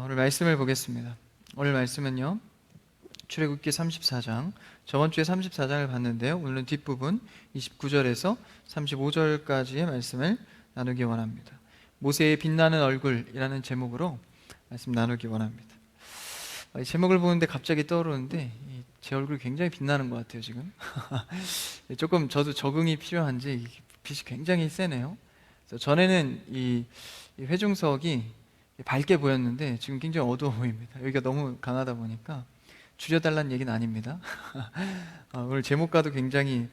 오늘 말씀을 보겠습니다. 오늘 말씀은요, 출애굽기 34장, 저번 주에 34장을 봤는데요, 오늘은 뒷부분 29절에서 35절까지의 말씀을 나누기 원합니다. 모세의 빛나는 얼굴이라는 제목으로 말씀 나누기 원합니다. 이 제목을 보는데 갑자기 떠오르는데 제 얼굴이 굉장히 빛나는 것 같아요 지금. 조금 저도 적응이 필요한지 빛이 굉장히 세네요. 그래서 전에는 이 회중석이 밝게 보였는데 지금 굉장히 어두워 보입니다. 여기가 너무 강하다 보니까 줄여달라는 얘기는 아닙니다. 오늘 제목과도 굉장히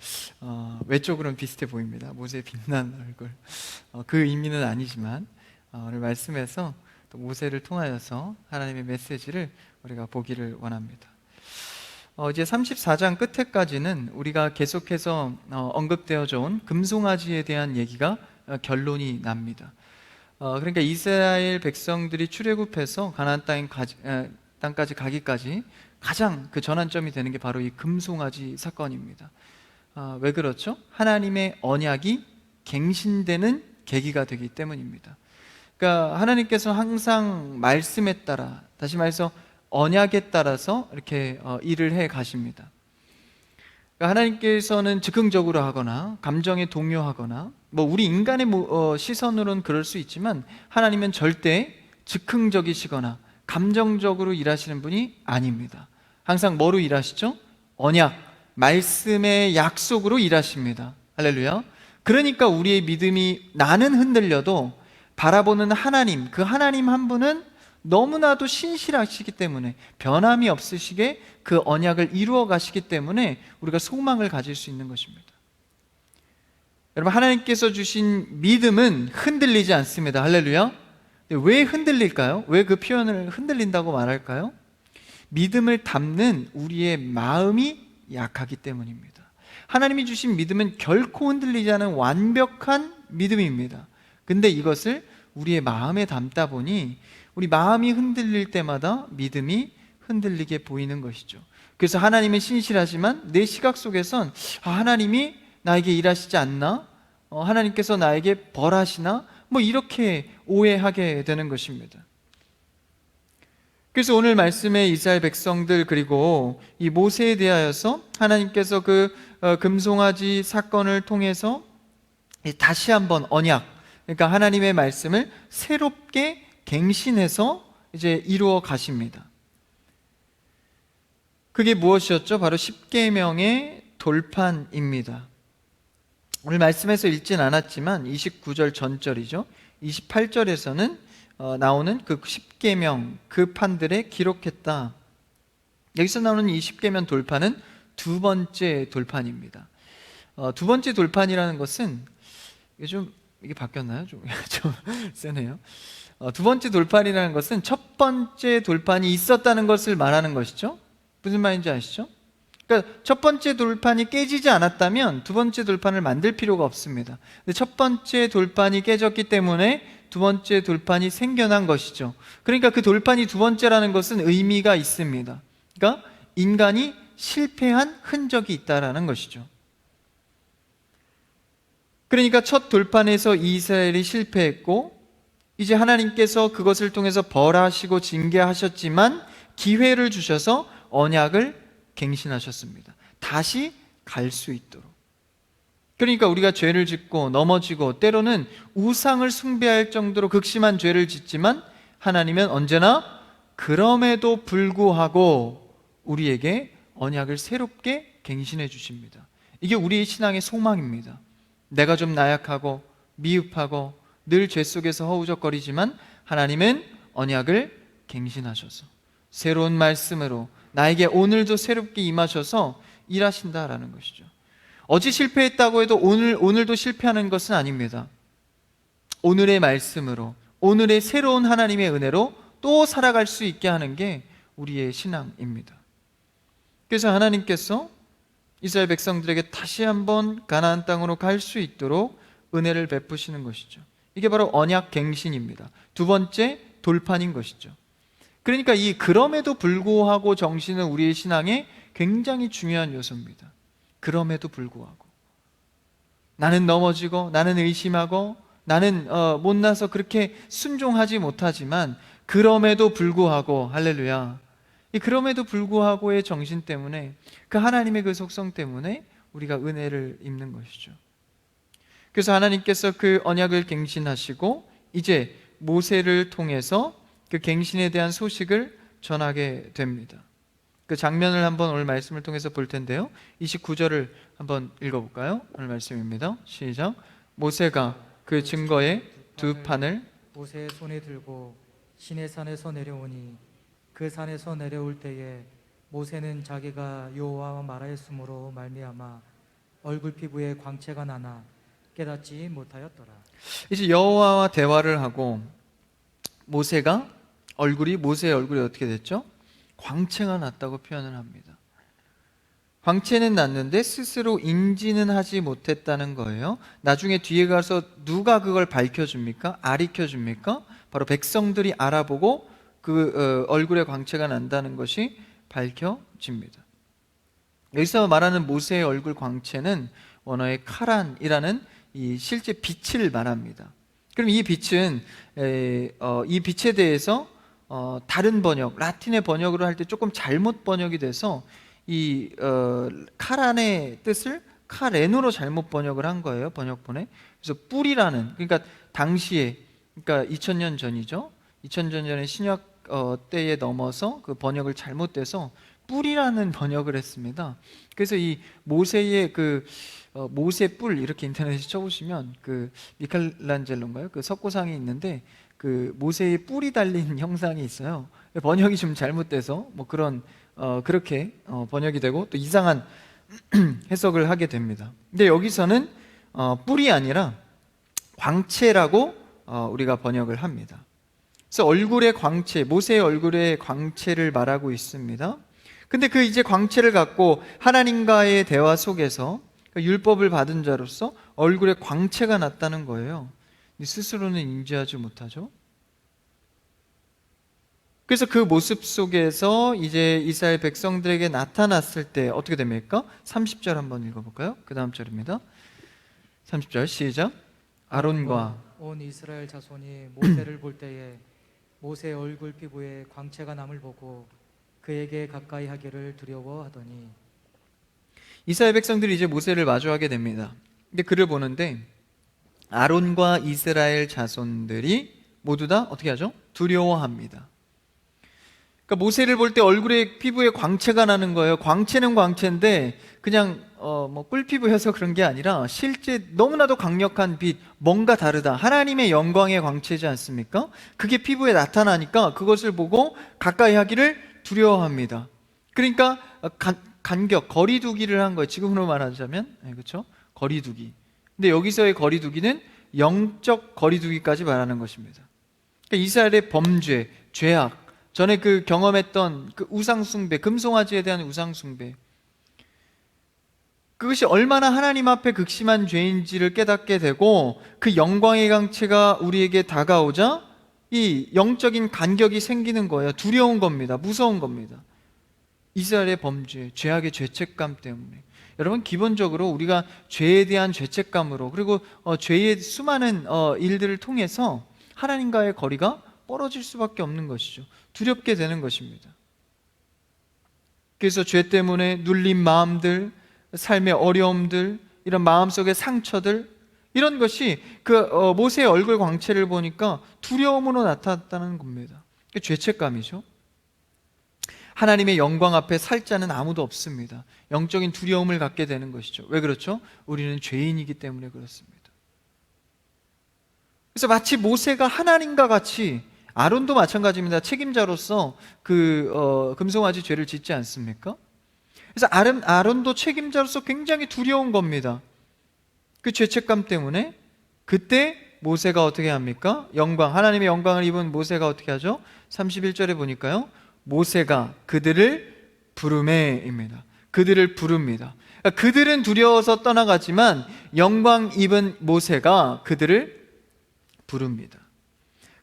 외적으로는 비슷해 보입니다. 모세의 빛나는 얼굴. 그 의미는 아니지만 오늘 말씀에서 또 모세를 통하여서 하나님의 메시지를 우리가 보기를 원합니다. 이제 34장 끝에까지는 우리가 계속해서 언급되어져 온 금송아지에 대한 얘기가 결론이 납니다. 그러니까 이스라엘 백성들이 출애굽해서 가나안 땅까지 가기까지 가장 그 전환점이 되는 게 바로 이 금송아지 사건입니다. 왜 그렇죠? 하나님의 언약이 갱신되는 계기가 되기 때문입니다. 그러니까 하나님께서 항상 말씀에 따라, 다시 말해서 언약에 따라서 이렇게 일을 해 가십니다. 그러니까 하나님께서는 즉흥적으로 하거나 감정에 동요하거나 우리 인간의 시선으로는 그럴 수 있지만 하나님은 절대 즉흥적이시거나 감정적으로 일하시는 분이 아닙니다. 항상 뭐로 일하시죠? 언약, 말씀의 약속으로 일하십니다. 할렐루야. 그러니까 우리의 믿음이 나는 흔들려도 바라보는 하나님, 그 하나님 한 분은 너무나도 신실하시기 때문에, 변함이 없으시게 그 언약을 이루어 가시기 때문에 우리가 소망을 가질 수 있는 것입니다. 여러분, 하나님께서 주신 믿음은 흔들리지 않습니다. 할렐루야. 왜 흔들릴까요? 왜 그 표현을 흔들린다고 말할까요? 믿음을 담는 우리의 마음이 약하기 때문입니다. 하나님이 주신 믿음은 결코 흔들리지 않은 완벽한 믿음입니다. 근데 이것을 우리의 마음에 담다 보니 우리 마음이 흔들릴 때마다 믿음이 흔들리게 보이는 것이죠. 그래서 하나님은 신실하지만 내 시각 속에선 하나님이 나에게 일하시지 않나? 하나님께서 나에게 벌하시나? 이렇게 오해하게 되는 것입니다. 그래서 오늘 말씀에 이스라엘 백성들 그리고 이 모세에 대하여서 하나님께서 그 금송아지 사건을 통해서 다시 한번 언약, 그러니까 하나님의 말씀을 새롭게 갱신해서 이제 이루어 가십니다. 그게 무엇이었죠? 바로 십계명의 돌판입니다. 오늘 말씀에서 읽진 않았지만 29절 전절이죠. 28절에서는 나오는 그 십계명 그 판들에 기록했다. 여기서 나오는 이 십계명 돌판은 두 번째 돌판입니다. 두 번째 돌판이라는 것은 이게 바뀌었나요? 좀 세네요. 두 번째 돌판이라는 것은 첫 번째 돌판이 있었다는 것을 말하는 것이죠. 무슨 말인지 아시죠? 그러니까 첫 번째 돌판이 깨지지 않았다면 두 번째 돌판을 만들 필요가 없습니다. 근데 첫 번째 돌판이 깨졌기 때문에 두 번째 돌판이 생겨난 것이죠. 그러니까 그 돌판이 두 번째라는 것은 의미가 있습니다. 그러니까 인간이 실패한 흔적이 있다라는 것이죠. 그러니까 첫 돌판에서 이스라엘이 실패했고 이제 하나님께서 그것을 통해서 벌하시고 징계하셨지만 기회를 주셔서 언약을 갱신하셨습니다. 다시 갈 수 있도록. 그러니까 우리가 죄를 짓고 넘어지고 때로는 우상을 숭배할 정도로 극심한 죄를 짓지만 하나님은 언제나 그럼에도 불구하고 우리에게 언약을 새롭게 갱신해 주십니다. 이게 우리의 신앙의 소망입니다. 내가 좀 나약하고 미흡하고 늘 죄 속에서 허우적거리지만 하나님은 언약을 갱신하셔서 새로운 말씀으로 나에게 오늘도 새롭게 임하셔서 일하신다라는 것이죠. 어제 실패했다고 해도 오늘도 실패하는 것은 아닙니다. 오늘의 말씀으로, 오늘의 새로운 하나님의 은혜로 또 살아갈 수 있게 하는 게 우리의 신앙입니다. 그래서 하나님께서 이스라엘 백성들에게 다시 한번 가나안 땅으로 갈 수 있도록 은혜를 베푸시는 것이죠. 이게 바로 언약 갱신입니다. 두 번째 돌판인 것이죠. 그러니까 이 그럼에도 불구하고 정신은 우리의 신앙의 굉장히 중요한 요소입니다. 그럼에도 불구하고 나는 넘어지고 나는 의심하고 나는 못나서 그렇게 순종하지 못하지만 그럼에도 불구하고, 할렐루야, 이 그럼에도 불구하고의 정신 때문에, 그 하나님의 그 속성 때문에 우리가 은혜를 입는 것이죠. 그래서 하나님께서 그 언약을 갱신하시고 이제 모세를 통해서 그 갱신에 대한 소식을 전하게 됩니다. 그 장면을 한번 오늘 말씀을 통해서 볼 텐데요, 29절을 한번 읽어볼까요? 오늘 말씀입니다. 시작. 모세가 그 증거의 두 판을 모세의 손에 들고 시내산에서 내려오니 그 산에서 내려올 때에 모세는 자기가 여호와와 말하였으므로 말미암아 얼굴 피부에 광채가 나나 깨닫지 못하였더라. 이제 여호와와 대화를 하고 모세의 얼굴이 어떻게 됐죠? 광채가 났다고 표현을 합니다. 광채는 났는데 스스로 인지는 하지 못했다는 거예요. 나중에 뒤에 가서 누가 그걸 밝혀줍니까? 아리켜줍니까? 바로 백성들이 알아보고 그 얼굴에 광채가 난다는 것이 밝혀집니다. 여기서 말하는 모세의 얼굴 광채는 원어의 카란이라는 이 실제 빛을 말합니다. 그럼 이 빛은 이 빛에 대해서 다른 번역, 라틴의 번역으로 할 때 조금 잘못 번역이 돼서 이 카란의 뜻을 카렌으로 잘못 번역을 한 거예요, 번역본에. 그래서 뿔이라는, 그러니까 당시에, 그러니까 2000년 전이죠. 2000년 전에 신약 때에 넘어서 그 번역을 잘못돼서 뿔이라는 번역을 했습니다. 그래서 이 모세의 그 모세 뿔, 이렇게 인터넷에 쳐보시면 그 미켈란젤로인가요? 그 석고상이 있는데 그 모세의 뿔이 달린 형상이 있어요. 번역이 좀 잘못돼서 뭐 그런 그렇게 번역이 되고 또 이상한 해석을 하게 됩니다. 근데 여기서는 뿔이 아니라 광채라고 우리가 번역을 합니다. 그래서 얼굴의 광채, 모세의 얼굴의 광채를 말하고 있습니다. 근데 그 이제 광채를 갖고 하나님과의 대화 속에서 율법을 받은 자로서 얼굴에 광채가 났다는 거예요. 스스로는 인지하지 못하죠. 그래서 그 모습 속에서 이제 이스라엘 백성들에게 나타났을 때 어떻게 됩니까? 30절 한번 읽어볼까요? 그 다음 절입니다. 30절 시작. 아론과 온 이스라엘 자손이 모세를 볼 때에 모세의 얼굴 피부에 광채가 남을 보고 그에게 가까이 하기를 두려워하더니. 이스라엘 백성들이 이제 모세를 마주하게 됩니다. 근데 그를 보는데 아론과 이스라엘 자손들이 모두 다 어떻게 하죠? 두려워합니다. 그러니까 모세를 볼 때 얼굴에 피부에 광채가 나는 거예요. 광채는 광채인데 그냥 뭐 꿀피부여서 그런 게 아니라 실제 너무나도 강력한 빛, 뭔가 다르다. 하나님의 영광의 광채지 않습니까? 그게 피부에 나타나니까 그것을 보고 가까이 하기를 두려워합니다. 그러니까 간격, 거리두기를 한 거예요. 지금으로 말하자면, 그렇죠? 거리두기. 근데 여기서의 거리두기는 영적 거리두기까지 말하는 것입니다. 그러니까 이스라엘의 범죄, 죄악, 전에 그 경험했던 그 우상숭배, 금송아지에 대한 우상숭배, 그것이 얼마나 하나님 앞에 극심한 죄인지를 깨닫게 되고 그 영광의 광채가 우리에게 다가오자 이 영적인 간격이 생기는 거예요. 두려운 겁니다. 무서운 겁니다. 이스라엘의 범죄, 죄악의 죄책감 때문에. 여러분, 기본적으로 우리가 죄에 대한 죄책감으로, 그리고 죄의 수많은 일들을 통해서 하나님과의 거리가 멀어질 수밖에 없는 것이죠. 두렵게 되는 것입니다. 그래서 죄 때문에 눌린 마음들, 삶의 어려움들, 이런 마음속의 상처들, 이런 것이 그 모세의 얼굴 광채를 보니까 두려움으로 나타났다는 겁니다. 죄책감이죠. 하나님의 영광 앞에 살 자는 아무도 없습니다. 영적인 두려움을 갖게 되는 것이죠. 왜 그렇죠? 우리는 죄인이기 때문에 그렇습니다. 그래서 마치 모세가 하나님과 같이, 아론도 마찬가지입니다. 책임자로서 그 금송아지 죄를 짓지 않습니까? 그래서 아론도 책임자로서 굉장히 두려운 겁니다. 그 죄책감 때문에. 그때 모세가 어떻게 합니까? 하나님의 영광을 입은 모세가 어떻게 하죠? 31절에 보니까요, 모세가 그들을 부르매입니다. 그들을 부릅니다. 그러니까 그들은 두려워서 떠나가지만 영광 입은 모세가 그들을 부릅니다.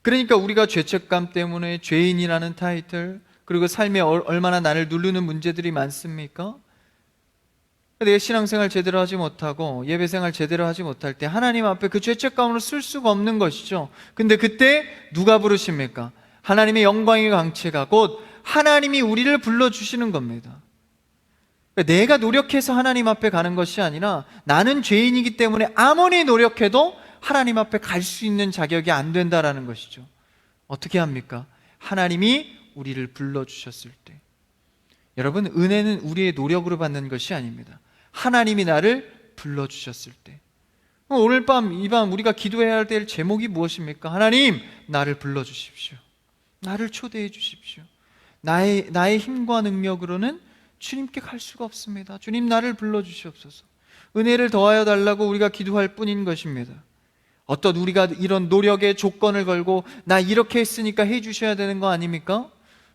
그러니까 우리가 죄책감 때문에 죄인이라는 타이틀, 그리고 삶에 얼마나 나를 누르는 문제들이 많습니까? 내가 신앙생활 제대로 하지 못하고 예배생활 제대로 하지 못할 때 하나님 앞에 그 죄책감으로 쓸 수가 없는 것이죠. 근데 그때 누가 부르십니까? 하나님의 영광의 광채가 곧 하나님이 우리를 불러주시는 겁니다. 내가 노력해서 하나님 앞에 가는 것이 아니라 나는 죄인이기 때문에 아무리 노력해도 하나님 앞에 갈 수 있는 자격이 안 된다라는 것이죠. 어떻게 합니까? 하나님이 우리를 불러주셨을 때. 여러분, 은혜는 우리의 노력으로 받는 것이 아닙니다. 하나님이 나를 불러주셨을 때. 오늘 밤, 이 밤 우리가 기도해야 될 제목이 무엇입니까? 하나님, 나를 불러주십시오. 나를 초대해 주십시오. 나의 힘과 능력으로는 주님께 갈 수가 없습니다. 주님, 나를 불러주시옵소서. 은혜를 더하여 달라고 우리가 기도할 뿐인 것입니다. 어떤 우리가 이런 노력의 조건을 걸고 나 이렇게 했으니까 해 주셔야 되는 거 아닙니까?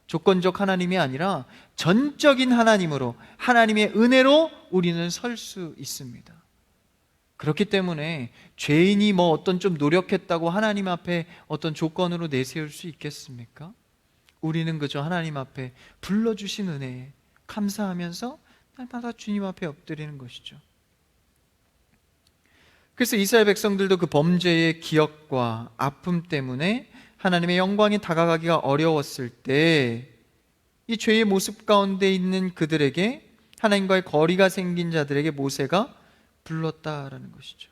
조건적 하나님이 아니라 전적인 하나님으로, 하나님의 은혜로 우리는 설 수 있습니다. 그렇기 때문에 죄인이 어떤 좀 노력했다고 하나님 앞에 어떤 조건으로 내세울 수 있겠습니까? 우리는 그저 하나님 앞에 불러주신 은혜에 감사하면서 날마다 주님 앞에 엎드리는 것이죠. 그래서 이스라엘 백성들도 그 범죄의 기억과 아픔 때문에 하나님의 영광이 다가가기가 어려웠을 때 이 죄의 모습 가운데 있는 그들에게, 하나님과의 거리가 생긴 자들에게 모세가 불렀다라는 것이죠.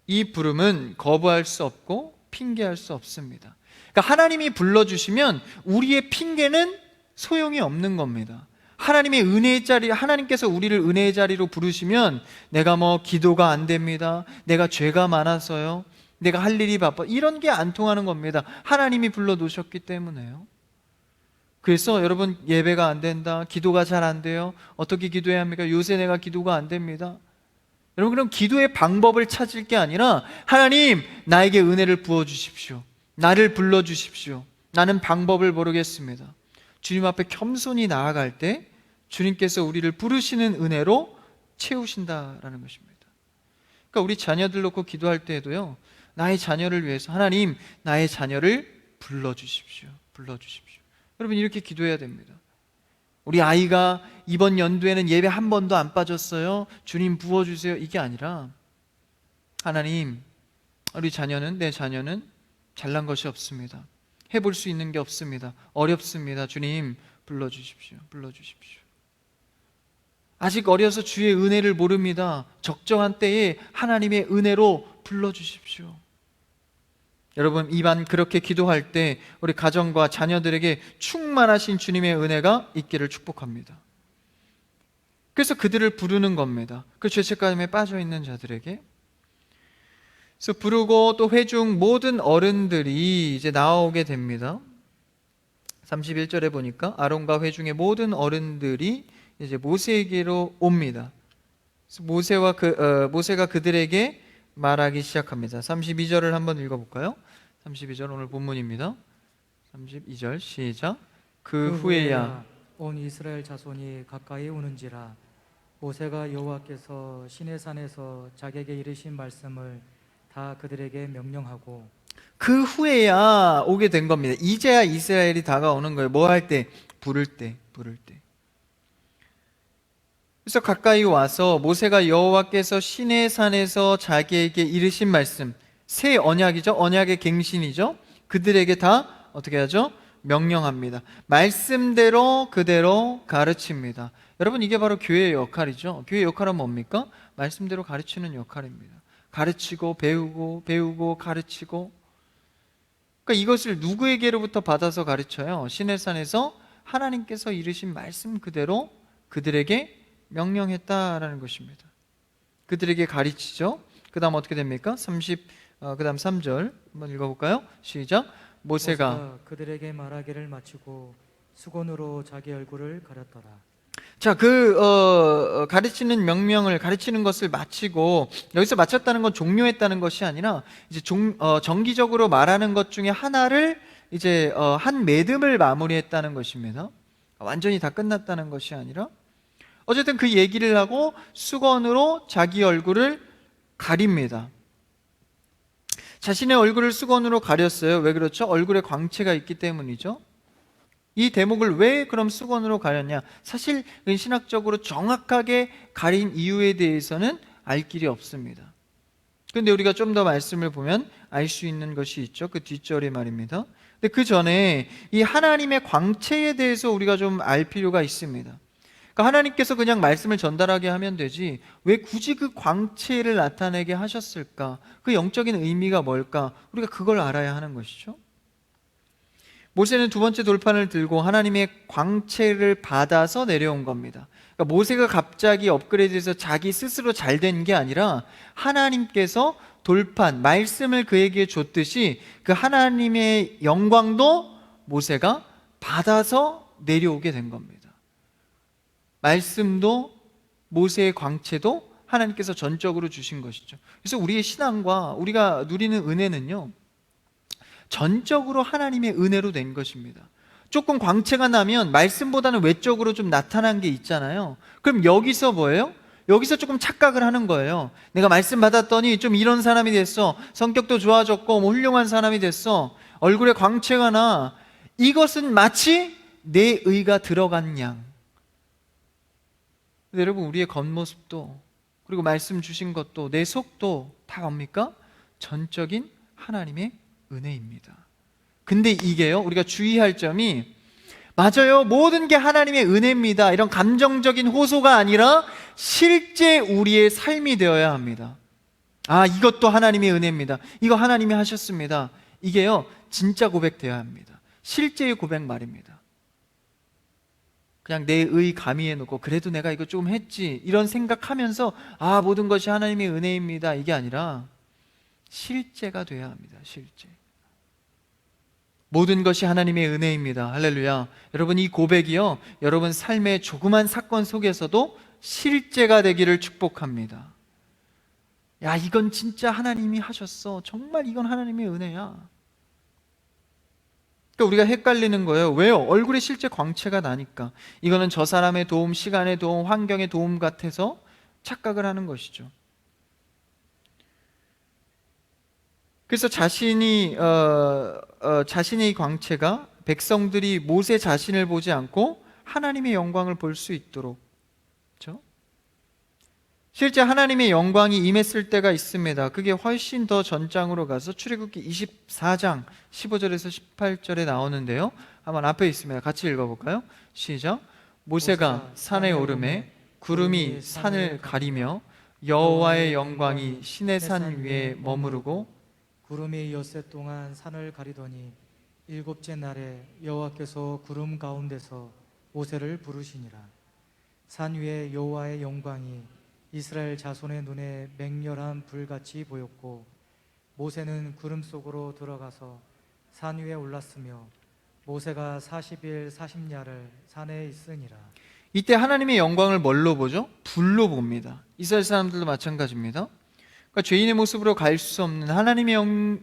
이 부름은 거부할 수 없고 핑계할 수 없습니다. 그러니까 하나님이 불러주시면 우리의 핑계는 소용이 없는 겁니다. 하나님의 은혜의 자리, 하나님께서 우리를 은혜의 자리로 부르시면 내가 기도가 안 됩니다, 내가 죄가 많아서요, 내가 할 일이 바빠, 이런 게 안 통하는 겁니다. 하나님이 불러놓으셨기 때문에요. 그래서 여러분, 예배가 안 된다, 기도가 잘 안 돼요, 어떻게 기도해야 합니까? 요새 내가 기도가 안 됩니다. 여러분, 그럼 기도의 방법을 찾을 게 아니라 하나님, 나에게 은혜를 부어주십시오, 나를 불러주십시오, 나는 방법을 모르겠습니다. 주님 앞에 겸손히 나아갈 때 주님께서 우리를 부르시는 은혜로 채우신다라는 것입니다. 그러니까 우리 자녀들 놓고 기도할 때에도요, 나의 자녀를 위해서 하나님, 나의 자녀를 불러주십시오, 불러주십시오. 여러분, 이렇게 기도해야 됩니다. 우리 아이가 이번 연도에는 예배 한 번도 안 빠졌어요, 주님 부어주세요, 이게 아니라 하나님, 우리 자녀는, 내 자녀는 잘난 것이 없습니다, 해볼 수 있는 게 없습니다, 어렵습니다, 주님 불러주십시오, 불러주십시오. 아직 어려서 주의 은혜를 모릅니다, 적정한 때에 하나님의 은혜로 불러주십시오. 여러분, 이반 그렇게 기도할 때 우리 가정과 자녀들에게 충만하신 주님의 은혜가 있기를 축복합니다. 그래서 그들을 부르는 겁니다. 그 죄책감에 빠져있는 자들에게. 그래서 부르고 또 회중 모든 어른들이 이제 나오게 됩니다. 31절에 보니까 아론과 회중의 모든 어른들이 이제 모세에게로 옵니다. 그래서 모세가 그들에게 말하기 시작합니다. 32절을 한번 읽어볼까요? 32절 오늘 본문입니다. 32절 시작. 그 후에야 온 이스라엘 자손이 가까이 오는지라 모세가 여호와께서 시내산에서 자기에게 이르신 말씀을 다 그들에게 명령하고. 그 후에야 오게 된 겁니다. 이제야 이스라엘이 다가오는 거예요. 뭐 할 때? 부를 때. 그래서 가까이 와서 모세가 여호와께서 시내산에서 자기에게 이르신 말씀, 새 언약이죠, 언약의 갱신이죠, 그들에게 다 어떻게 하죠? 명령합니다. 말씀대로 그대로 가르칩니다. 여러분, 이게 바로 교회의 역할이죠. 교회의 역할은 뭡니까? 말씀대로 가르치는 역할입니다. 가르치고 배우고 가르치고. 그러니까 이것을 누구에게로부터 받아서 가르쳐요? 시내산에서 하나님께서 이르신 말씀 그대로 그들에게 명령했다라는 것입니다. 그들에게 가르치죠. 그 다음 어떻게 됩니까? 그 다음 3절 한번 읽어볼까요? 시작. 모세가 그들에게 말하기를 마치고 수건으로 자기 얼굴을 가렸더라. 자, 가르치는 명령을, 가르치는 것을 마치고, 여기서 마쳤다는 건 종료했다는 것이 아니라 이제 정기적으로 말하는 것 중에 하나를 이제 한 매듭을 마무리했다는 것입니다. 완전히 다 끝났다는 것이 아니라 어쨌든 그 얘기를 하고 수건으로 자기 얼굴을 가립니다. 자신의 얼굴을 수건으로 가렸어요. 왜 그렇죠? 얼굴에 광채가 있기 때문이죠. 이 대목을 왜 그럼 수건으로 가렸냐? 사실 신학적으로 정확하게 가린 이유에 대해서는 알 길이 없습니다. 그런데 우리가 좀 더 말씀을 보면 알 수 있는 것이 있죠. 그 뒷절에 말입니다. 근데 그 전에 이 하나님의 광채에 대해서 우리가 좀 알 필요가 있습니다. 그러니까 하나님께서 그냥 말씀을 전달하게 하면 되지 왜 굳이 그 광채를 나타내게 하셨을까? 그 영적인 의미가 뭘까? 우리가 그걸 알아야 하는 것이죠. 모세는 두 번째 돌판을 들고 하나님의 광채를 받아서 내려온 겁니다. 그러니까 모세가 갑자기 업그레이드해서 자기 스스로 잘 된 게 아니라 하나님께서 돌판, 말씀을 그에게 줬듯이 그 하나님의 영광도 모세가 받아서 내려오게 된 겁니다. 말씀도 모세의 광채도 하나님께서 전적으로 주신 것이죠. 그래서 우리의 신앙과 우리가 누리는 은혜는요, 전적으로 하나님의 은혜로 된 것입니다. 조금 광채가 나면 말씀보다는 외적으로 좀 나타난 게 있잖아요. 그럼 여기서 뭐예요? 여기서 조금 착각을 하는 거예요. 내가 말씀 받았더니 좀 이런 사람이 됐어. 성격도 좋아졌고 뭐 훌륭한 사람이 됐어. 얼굴에 광채가 나. 이것은 마치 내 의가 들어간 양. 근데 여러분, 우리의 겉모습도 그리고 말씀 주신 것도 내 속도 다 뭡니까? 전적인 하나님의 은혜입니다. 근데 이게요, 우리가 주의할 점이, 맞아요, 모든 게 하나님의 은혜입니다, 이런 감정적인 호소가 아니라 실제 우리의 삶이 되어야 합니다. 아, 이것도 하나님의 은혜입니다, 이거 하나님이 하셨습니다, 이게요 진짜 고백되어야 합니다. 실제의 고백 말입니다. 그냥 내 의 가미해 놓고 그래도 내가 이거 좀 했지 이런 생각하면서 아, 모든 것이 하나님의 은혜입니다, 이게 아니라 실제가 돼야 합니다. 실제. 모든 것이 하나님의 은혜입니다. 할렐루야. 여러분, 이 고백이요, 여러분 삶의 조그만 사건 속에서도 실제가 되기를 축복합니다. 야, 이건 진짜 하나님이 하셨어. 정말 이건 하나님의 은혜야. 그러니까 우리가 헷갈리는 거예요. 왜요? 얼굴에 실제 광채가 나니까. 이거는 저 사람의 도움, 시간의 도움, 환경의 도움 같아서 착각을 하는 것이죠. 그래서 자신의 광채가 백성들이 모세 자신을 보지 않고 하나님의 영광을 볼 수 있도록, 그렇죠? 실제 하나님의 영광이 임했을 때가 있습니다. 그게 훨씬 더 전장으로 가서 출애굽기 24장 15절에서 18절에 나오는데요, 한번 앞에 있습니다. 같이 읽어볼까요? 시작. 모세가 산에 오르매 구름이 산을 가리며 여호와의 영광이 시내 산 위에 머무르고 구름이 엿새 동안 산을 가리더니 일곱째 날에 여호와께서 구름 가운데서 모세를 부르시니라. 산 위에 여호와의 영광이 이스라엘 자손의 눈에 맹렬한 불같이 보였고 모세는 구름 속으로 들어가서 산 위에 올랐으며 모세가 40일 40야를 산에 있으니라. 이때 하나님의 영광을 뭘로 보죠? 불로 봅니다. 이스라엘 사람들도 마찬가지입니다. 그러니까 죄인의 모습으로 갈 수 없는 하나님의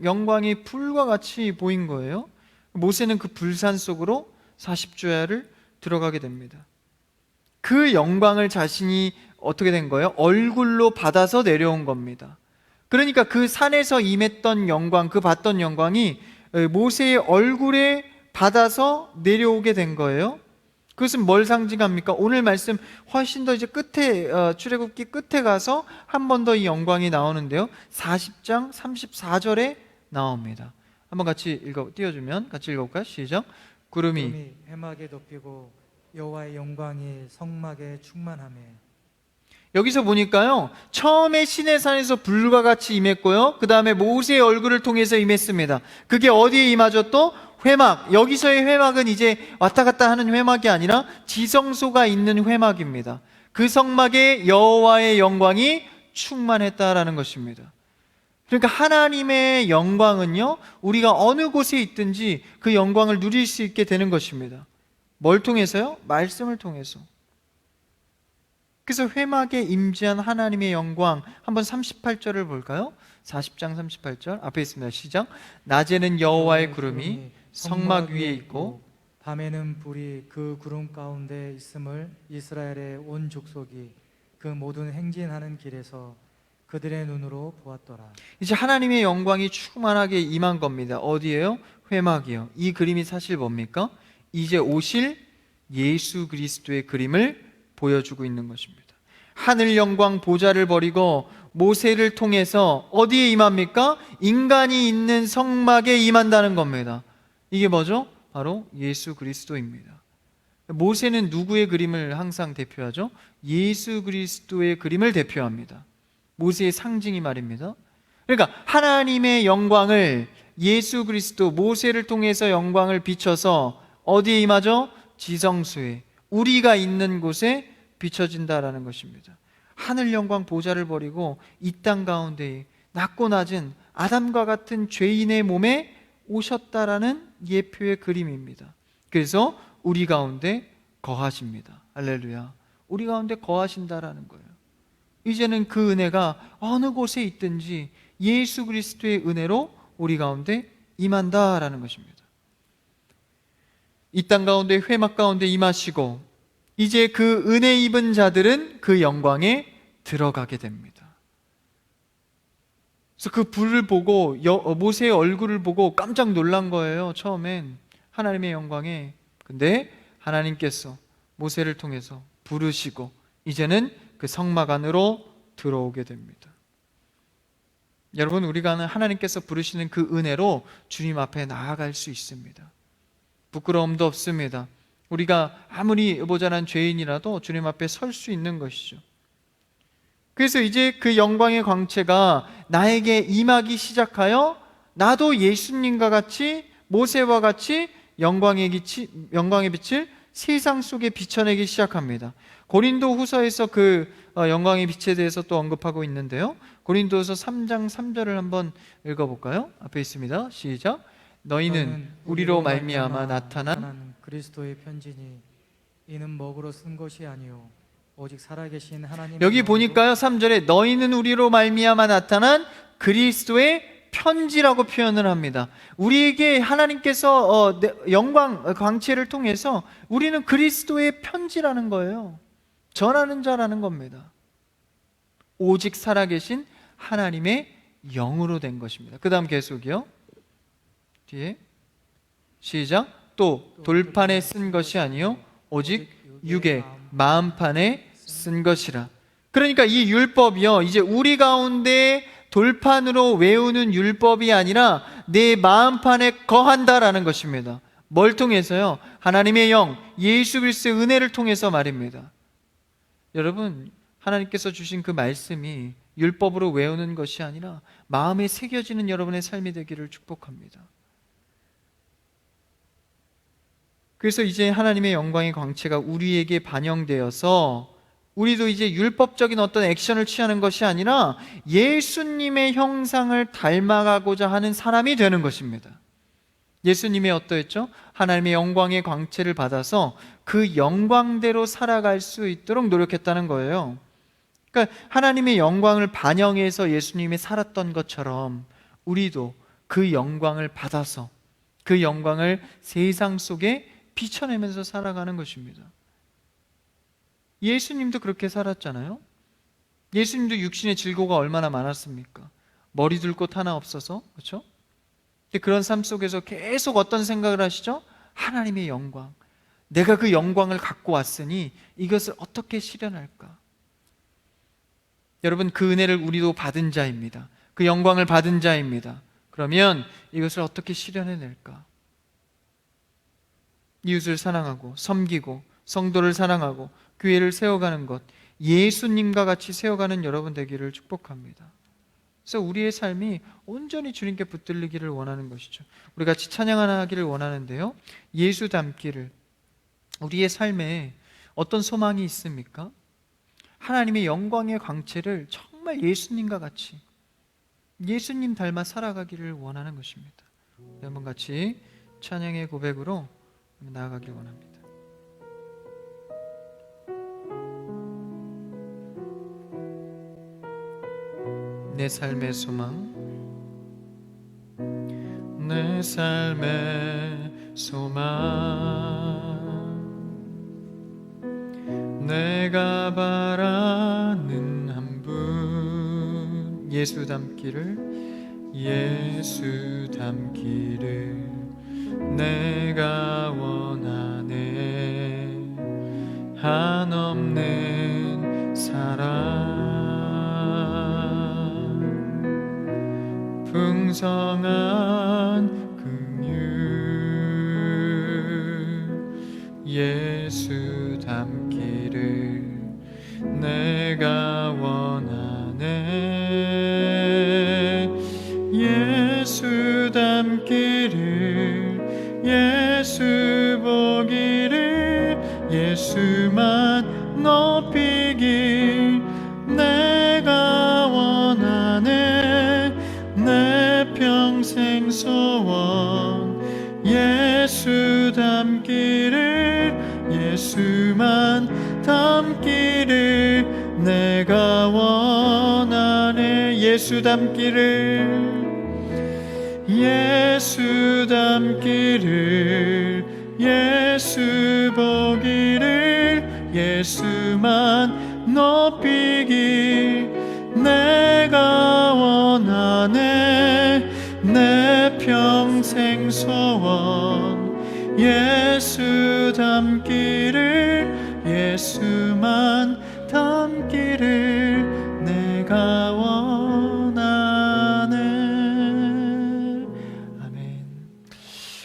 영광이 불과 같이 보인 거예요. 모세는 그 불산 속으로 40주야를 들어가게 됩니다. 그 영광을 자신이 어떻게 된 거예요? 얼굴로 받아서 내려온 겁니다. 그러니까 그 산에서 임했던 영광, 그 받던 영광이 모세의 얼굴에 받아서 내려오게 된 거예요. 그것은 뭘 상징합니까? 오늘 말씀 훨씬 더 이제 끝에, 출애굽기 끝에 가서 한 번 더 이 영광이 나오는데요, 40장 34절에 나옵니다. 한번 같이 띄워주면 같이 읽어볼까요? 시작. 구름이 회막에 덮이고 여호와의 영광이 성막에 충만하며. 여기서 보니까요, 처음에 시내산에서 불과 같이 임했고요, 그 다음에 모세의 얼굴을 통해서 임했습니다. 그게 어디에 임하죠? 또 회막. 여기서의 회막은 이제 왔다 갔다 하는 회막이 아니라 지성소가 있는 회막입니다. 그 성막에 여호와의 영광이 충만했다라는 것입니다. 그러니까 하나님의 영광은요, 우리가 어느 곳에 있든지 그 영광을 누릴 수 있게 되는 것입니다. 뭘 통해서요? 말씀을 통해서. 그래서 회막에 임재한 하나님의 영광, 한번 38절을 볼까요? 40장 38절 앞에 있습니다. 시작. 낮에는 여호와의 구름이 성막 위에 있고 밤에는 불이 그 구름 가운데 있음을 이스라엘의 온 족속이 그 모든 행진하는 길에서 그들의 눈으로 보았더라. 이제 하나님의 영광이 충만하게 임한 겁니다. 어디예요? 회막이요. 이 그림이 사실 뭡니까? 이제 오실 예수 그리스도의 그림을 보여주고 있는 것입니다. 하늘 영광 보좌를 버리고 모세를 통해서 어디에 임합니까? 인간이 있는 성막에 임한다는 겁니다. 이게 뭐죠? 바로 예수 그리스도입니다. 모세는 누구의 그림을 항상 대표하죠? 예수 그리스도의 그림을 대표합니다. 모세의 상징이 말입니다. 그러니까 하나님의 영광을 예수 그리스도, 모세를 통해서 영광을 비춰서 어디에 임하죠? 지성소에, 우리가 있는 곳에 비춰진다라는 것입니다. 하늘 영광 보좌를 버리고 이 땅 가운데 낮고 낮은 아담과 같은 죄인의 몸에 오셨다라는 예표의 그림입니다. 그래서 우리 가운데 거하십니다. 할렐루야. 우리 가운데 거하신다라는 거예요. 이제는 그 은혜가 어느 곳에 있든지 예수 그리스도의 은혜로 우리 가운데 임한다라는 것입니다. 이 땅 가운데, 회막 가운데 임하시고 이제 그 은혜 입은 자들은 그 영광에 들어가게 됩니다. 그래서 그 불을 보고 모세의 얼굴을 보고 깜짝 놀란 거예요. 처음엔 하나님의 영광에. 근데 하나님께서 모세를 통해서 부르시고 이제는 그 성막 안으로 들어오게 됩니다. 여러분, 우리가 하나님께서 부르시는 그 은혜로 주님 앞에 나아갈 수 있습니다. 부끄러움도 없습니다. 우리가 아무리 모자란 죄인이라도 주님 앞에 설 수 있는 것이죠. 그래서 이제 그 영광의 광채가 나에게 임하기 시작하여 나도 예수님과 같이, 모세와 같이 영광의 빛을 세상 속에 비춰내기 시작합니다. 고린도 후서에서 그 영광의 빛에 대해서 또 언급하고 있는데요. 고린도서 3장 3절을 한번 읽어볼까요? 앞에 있습니다. 시작. 너희는 우리로 말미암아 나타난 그리스도의 편지니 이는 먹으로 쓴 것이 아니요 오직 살아계신 하나님. 여기 보니까요 3절에 너희는 우리로 말미암아 나타난 그리스도의 편지라고 표현을 합니다. 우리에게 하나님께서 영광 광채를 통해서 우리는 그리스도의 편지라는 거예요. 전하는 자라는 겁니다. 오직 살아계신 하나님의 영으로 된 것입니다. 그 다음 계속이요. 뒤에 시작. 또 돌판에 쓴 것이 아니요 오직 육의 마음판에 쓴 것이라. 그러니까 이 율법이요 이제 우리 가운데 돌판으로 외우는 율법이 아니라 내 마음판에 거한다라는 것입니다. 뭘 통해서요? 하나님의 영, 예수 그리스도의 은혜를 통해서 말입니다. 여러분, 하나님께서 주신 그 말씀이 율법으로 외우는 것이 아니라 마음에 새겨지는 여러분의 삶이 되기를 축복합니다. 그래서 이제 하나님의 영광의 광채가 우리에게 반영되어서 우리도 이제 율법적인 어떤 액션을 취하는 것이 아니라 예수님의 형상을 닮아가고자 하는 사람이 되는 것입니다. 예수님이 어떠했죠? 하나님의 영광의 광채를 받아서 그 영광대로 살아갈 수 있도록 노력했다는 거예요. 그러니까 하나님의 영광을 반영해서 예수님이 살았던 것처럼 우리도 그 영광을 받아서 그 영광을 세상 속에 비춰내면서 살아가는 것입니다. 예수님도 그렇게 살았잖아요. 예수님도 육신의 질고가 얼마나 많았습니까? 머리 둘 곳 하나 없어서, 그렇죠? 그런 삶 속에서 계속 어떤 생각을 하시죠? 하나님의 영광, 내가 그 영광을 갖고 왔으니 이것을 어떻게 실현할까? 여러분, 그 은혜를 우리도 받은 자입니다. 그 영광을 받은 자입니다. 그러면 이것을 어떻게 실현해낼까? 이웃을 사랑하고 섬기고 성도를 사랑하고 교회를 세워가는 것, 예수님과 같이 세워가는 여러분 되기를 축복합니다. 그래서 우리의 삶이 온전히 주님께 붙들리기를 원하는 것이죠. 우리 같이 찬양하기를 원하는데요, 예수 닮기를, 우리의 삶에 어떤 소망이 있습니까? 하나님의 영광의 광채를 정말 예수님과 같이, 예수님 닮아 살아가기를 원하는 것입니다. 한번 같이 찬양의 고백으로 나아가길 원합니다. 내 삶의 소망, 내 삶의 소망, 내가 바라는 한 분, 예수 닮기를, 예수 닮기를 내가 원하네. 한없는 사랑, 풍성한 긍휼, 예수 닮기를 내가 원하네. 예수 닮기를, 예수 보기를, 예수만 높이길 내가 원하네. 내 평생 소원 예수 닮기를, 예수만 닮기를 내가 원하네. 예수 닮기를, 예수 닮기를, 예수 보기를, 예수만 높이길 내가 원하네. 내 평생 소원 예수 닮기를, 예수만 닮기를 내가 원하네. 아멘.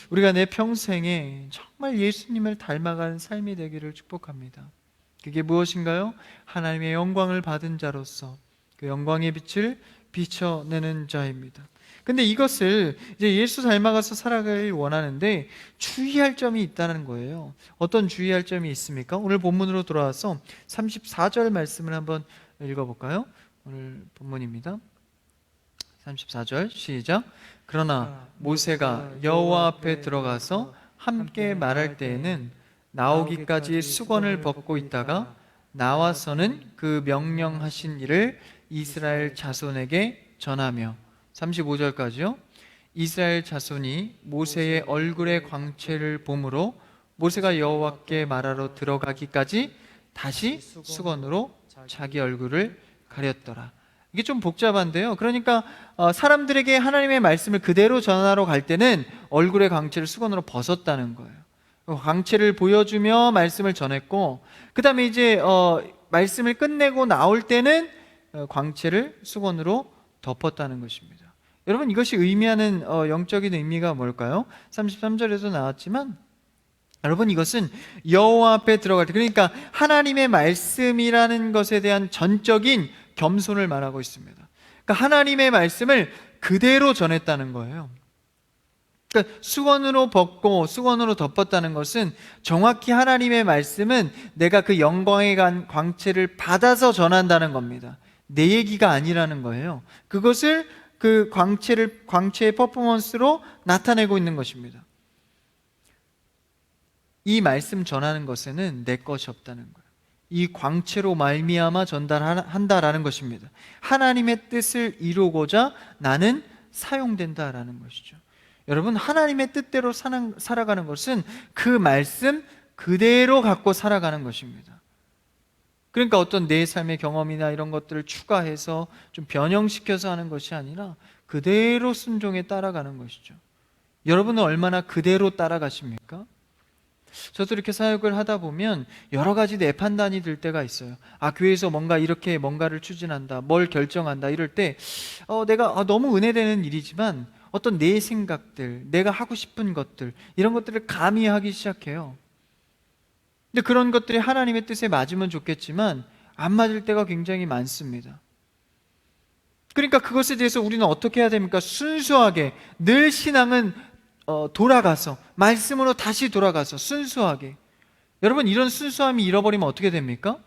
우리가 내 평생에 정말 예수님을 닮아가는 삶이 되기를 축복합니다. 그게 무엇인가요? 하나님의 영광을 받은 자로서 그 영광의 빛을 비춰내는 자입니다. 근데 이것을 이제 예수 닮아가서 살아가길 원하는데 주의할 점이 있다는 거예요. 어떤 주의할 점이 있습니까? 오늘 본문으로 돌아와서 34절 말씀을 한번 읽어볼까요? 오늘 본문입니다. 34절 시작. 그러나 모세가 여호와 앞에 들어가서 함께 말할 때에는 나오기까지 수건을 벗고 있다가 나와서는 그 명령하신 일을 이스라엘 자손에게 전하며 35절까지요. 이스라엘 자손이 모세의 얼굴의 광채를 보므로 모세가 여호와께 말하러 들어가기까지 다시 수건으로 자기 얼굴을 가렸더라. 이게 좀 복잡한데요. 그러니까 사람들에게 하나님의 말씀을 그대로 전하러 갈 때는 얼굴의 광채를 수건으로 벗었다는 거예요. 광채를 보여주며 말씀을 전했고, 그 다음에 이제 말씀을 끝내고 나올 때는 광채를 수건으로 덮었다는 것입니다. 여러분, 이것이 의미하는 영적인 의미가 뭘까요? 33절에도 나왔지만 여러분, 이것은 여호와 앞에 들어갈 때, 그러니까 하나님의 말씀이라는 것에 대한 전적인 겸손을 말하고 있습니다. 그러니까 하나님의 말씀을 그대로 전했다는 거예요. 그러니까 수건으로 벗고 수건으로 덮었다는 것은 정확히 하나님의 말씀은 내가 그 영광의 광채를 받아서 전한다는 겁니다. 내 얘기가 아니라는 거예요. 그것을 그 광채의 퍼포먼스로 나타내고 있는 것입니다. 이 말씀 전하는 것에는 내 것이 없다는 거예요. 이 광채로 말미암아 전달한다라는 것입니다. 하나님의 뜻을 이루고자 나는 사용된다라는 것이죠. 여러분, 하나님의 뜻대로 살아가는 것은 그 말씀 그대로 갖고 살아가는 것입니다. 그러니까 어떤 내 삶의 경험이나 이런 것들을 추가해서 좀 변형시켜서 하는 것이 아니라 그대로 순종에 따라가는 것이죠. 여러분은 얼마나 그대로 따라가십니까? 저도 이렇게 사역을 하다 보면 여러 가지 내 판단이 들 때가 있어요. 교회에서 이렇게 뭔가를 추진한다, 뭘 결정한다 이럴 때 내가 너무 은혜되는 일이지만 어떤 내 생각들, 내가 하고 싶은 것들, 이런 것들을 가미하기 시작해요. 근데 그런 것들이 하나님의 뜻에 맞으면 좋겠지만 안 맞을 때가 굉장히 많습니다. 그러니까 그것에 대해서 우리는 어떻게 해야 됩니까? 순수하게, 늘 신앙은 돌아가서 말씀으로 다시 돌아가서 순수하게. 여러분, 이런 순수함이 잃어버리면 어떻게 됩니까?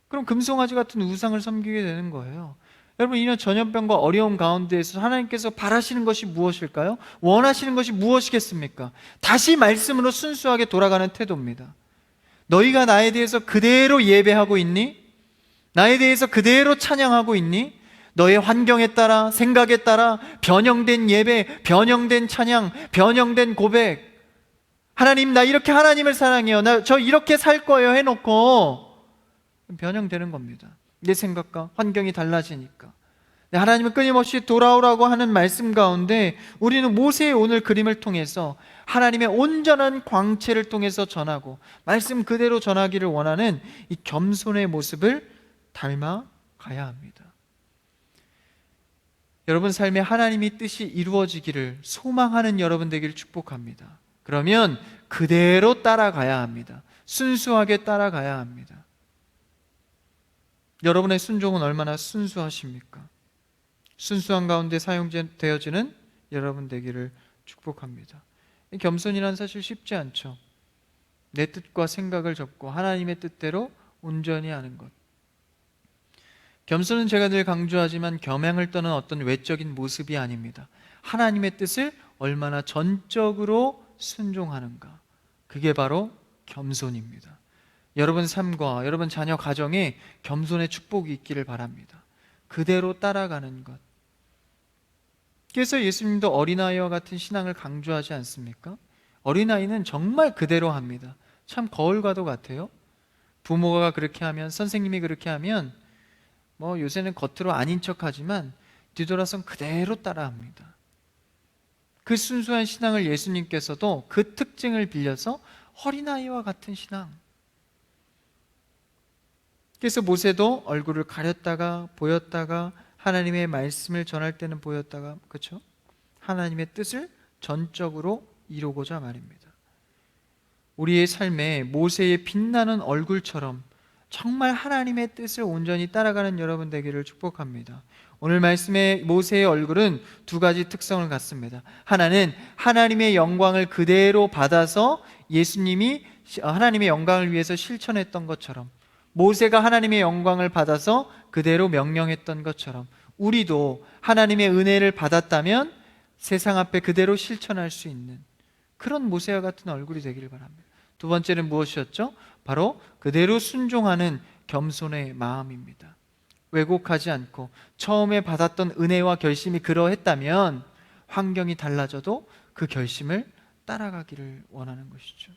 그럼 금송아지 같은 우상을 섬기게 되는 거예요. 여러분, 이런 전염병과 어려움 가운데에서 하나님께서 바라시는 것이 무엇일까요? 원하시는 것이 무엇이겠습니까? 다시 말씀으로 순수하게 돌아가는 태도입니다. 너희가 나에 대해서 그대로 예배하고 있니? 나에 대해서 그대로 찬양하고 있니? 너의 환경에 따라, 생각에 따라 변형된 예배, 변형된 찬양, 변형된 고백. 하나님, 나 이렇게 하나님을 사랑해요, 저 이렇게 살 거예요 해놓고 변형되는 겁니다. 내 생각과 환경이 달라지니까. 하나님은 끊임없이 돌아오라고 하는 말씀 가운데 우리는 모세의 오늘 그림을 통해서 하나님의 온전한 광채를 통해서 전하고 말씀 그대로 전하기를 원하는 이 겸손의 모습을 닮아가야 합니다. 여러분 삶에 하나님의 뜻이 이루어지기를 소망하는 여러분 되기를 축복합니다. 그러면 그대로 따라가야 합니다. 순수하게 따라가야 합니다. 여러분의 순종은 얼마나 순수하십니까? 순수한 가운데 사용되어지는 여러분 되기를 축복합니다. 이 겸손이란 사실 쉽지 않죠. 내 뜻과 생각을 접고 하나님의 뜻대로 온전히 하는 것. 겸손은 제가 늘 강조하지만 겸양을 떠는 어떤 외적인 모습이 아닙니다. 하나님의 뜻을 얼마나 전적으로 순종하는가. 그게 바로 겸손입니다. 여러분 삶과 여러분 자녀 가정에 겸손의 축복이 있기를 바랍니다. 그대로 따라가는 것. 그래서 예수님도 어린아이와 같은 신앙을 강조하지 않습니까? 어린아이는 정말 그대로 합니다. 참 거울과도 같아요. 부모가 그렇게 하면, 선생님이 그렇게 하면 요새는 겉으로 아닌 척하지만 뒤돌아선 그대로 따라합니다. 그 순수한 신앙을 예수님께서도 그 특징을 빌려서 어린아이와 같은 신앙. 그래서 모세도 얼굴을 가렸다가 보였다가 하나님의 말씀을 전할 때는 보였다가, 그렇죠? 하나님의 뜻을 전적으로 이루고자 말입니다. 우리의 삶에 모세의 빛나는 얼굴처럼 정말 하나님의 뜻을 온전히 따라가는 여러분 되기를 축복합니다. 오늘 말씀의 모세의 얼굴은 두 가지 특성을 갖습니다. 하나는 하나님의 영광을 그대로 받아서 예수님이 하나님의 영광을 위해서 실천했던 것처럼, 모세가 하나님의 영광을 받아서 그대로 명령했던 것처럼 우리도 하나님의 은혜를 받았다면 세상 앞에 그대로 실천할 수 있는 그런 모세와 같은 얼굴이 되기를 바랍니다. 두 번째는 무엇이었죠? 바로 그대로 순종하는 겸손의 마음입니다. 왜곡하지 않고 처음에 받았던 은혜와 결심이 그러했다면 환경이 달라져도 그 결심을 따라가기를 원하는 것이죠.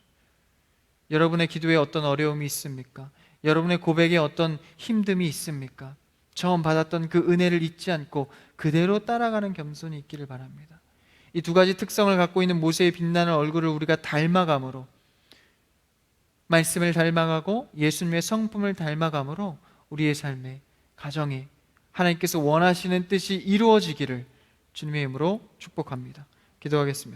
여러분의 기도에 어떤 어려움이 있습니까? 여러분의 고백에 어떤 힘듦이 있습니까? 처음 받았던 그 은혜를 잊지 않고 그대로 따라가는 겸손이 있기를 바랍니다. 이 두 가지 특성을 갖고 있는 모세의 빛나는 얼굴을 우리가 닮아감으로, 말씀을 닮아가고 예수님의 성품을 닮아감으로 우리의 삶에, 가정에 하나님께서 원하시는 뜻이 이루어지기를 주님의 이름으로 축복합니다. 기도하겠습니다.